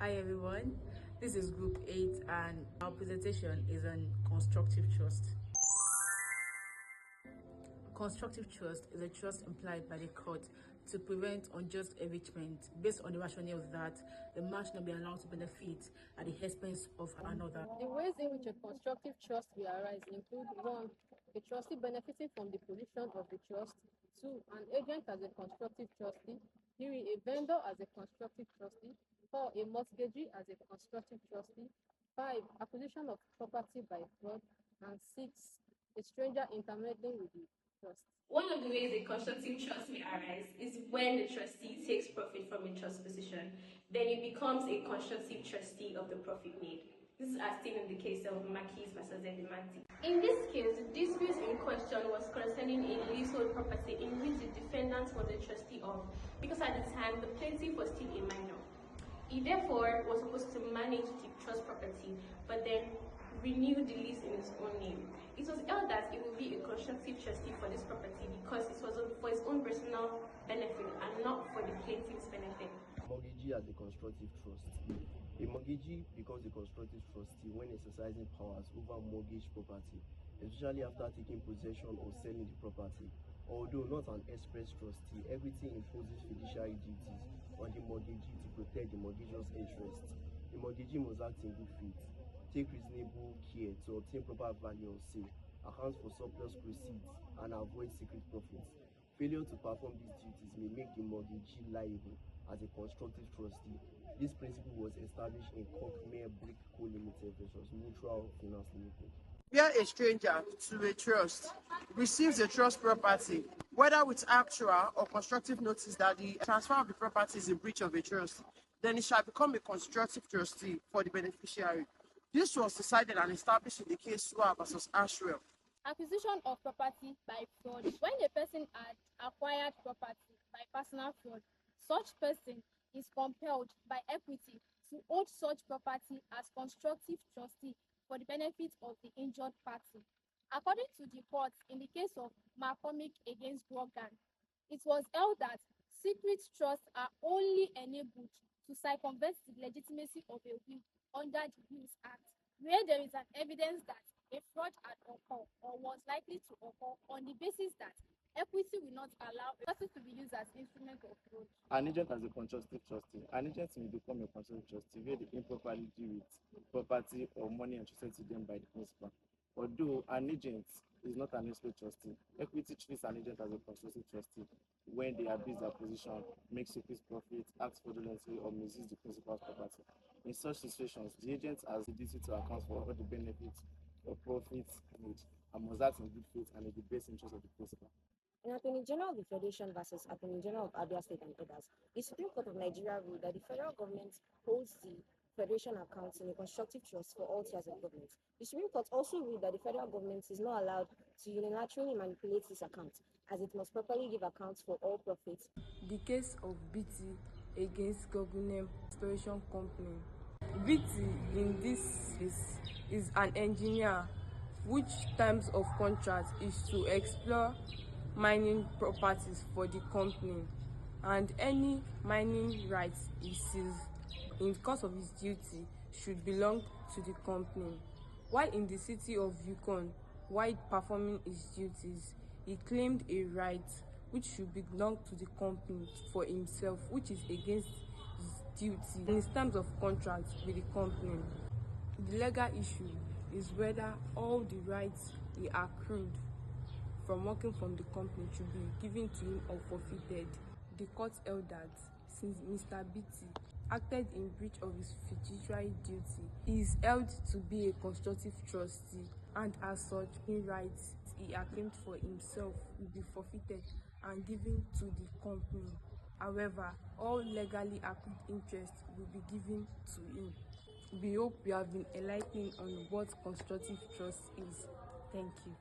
Hi everyone, this is Group 8 and our presentation is on constructive trust. Constructive trust is a trust implied by the court to prevent unjust enrichment based on the rationale that the match not be allowed to benefit at the expense of another. The ways in which a constructive trust will arise include 1. A trustee benefiting from the position of the trust; 2. An agent as a constructive trustee; 3. A vendor as a constructive trustee; 4. A mortgagee as a constructive trustee; 5. Acquisition of property by fraud; and 6. A stranger intermeddling with the trust. One of the ways a constructive trust may arise is when the trustee takes profit from a trust position. Then it becomes a constructive trustee of the profit made. This is as seen in the case of Marquis versus Edimanti. In this case, the dispute in question was concerning a leasehold property in which the defendant was a trustee of, because at the time the plaintiff was still a minor. He therefore was supposed to manage the trust property, but then renew the lease in his own name. It was held that it would be a constructive trustee for this property because it was for his own personal benefit and not for the plaintiff's benefit. Mortgagee as a constructive trustee. A mortgagee becomes a constructive trustee when exercising powers over mortgage property, especially after taking possession or selling the property. Although not an express trustee, everything imposes fiduciary duties on the mortgagee to protect the mortgagee's interests. The mortgagee must act in good faith, take reasonable care to obtain proper value on sale, account for surplus proceeds, and avoid secret profits. Failure to perform these duties may make the mortgagee liable as a constructive trustee. This principle was established in Cockmere Brick Co. Limited versus Mutual Finance Limited. Where a stranger to a trust receives a trust property, whether with actual or constructive notice that the transfer of the property is in breach of a trust, then it shall become a constructive trustee for the beneficiary. This was decided and established in the case Sua versus Ashwell. Acquisition of property by fraud. When a person had acquired property by personal fraud, such person is compelled by equity to hold such property as constructive trustee for the benefit of the injured party. According to the court in the case of McCormick against Grogan, it was held that secret trusts are only enabled to circumvent the legitimacy of a will under the Wills Act, where there is an evidence that a fraud had occurred or was likely to occur on the basis that equity will not allow a to be used as instrument of fraud. An agent as a constructive trustee. An agent may become a constructive trustee where they improperly deal with property or money entrusted to them by the principal. Although an agent is not an escrow trustee, equity treats an agent as a constructive trustee when they abuse their position, make secret profit, act fraudulently, or misuse the principal's property. In such situations, the agent has the duty to account for all the benefits or profits made and must act in good faith and in the best interest of the principal. In Attorney General of the Federation versus Attorney General of Abia State and others, the Supreme Court of Nigeria ruled that the federal government holds the Federation accounts in a constructive trust for all tiers of government. The Supreme Court also ruled that the federal government is not allowed to unilaterally manipulate this account, as it must properly give accounts for all profits. The case of BT against Gogunem Exploration Company. BT in this is an engineer which terms of contract is to explore mining properties for the company, and any mining rights he seized in course of his duty should belong to the company. While in the city of Yukon, while performing his duties, he claimed a right which should belong to the company for himself, which is against his duty in his terms of contract with the company. The legal issue is whether all the rights he accrued from working from the company should be given to him or forfeited. The court held that since Mr. BT acted in breach of his fiduciary duty, he is held to be a constructive trustee, and as such, any rights he claimed for himself will be forfeited and given to the company. However, all legally accrued interests will be given to him. We hope you have been enlightened on what constructive trust is. Thank you.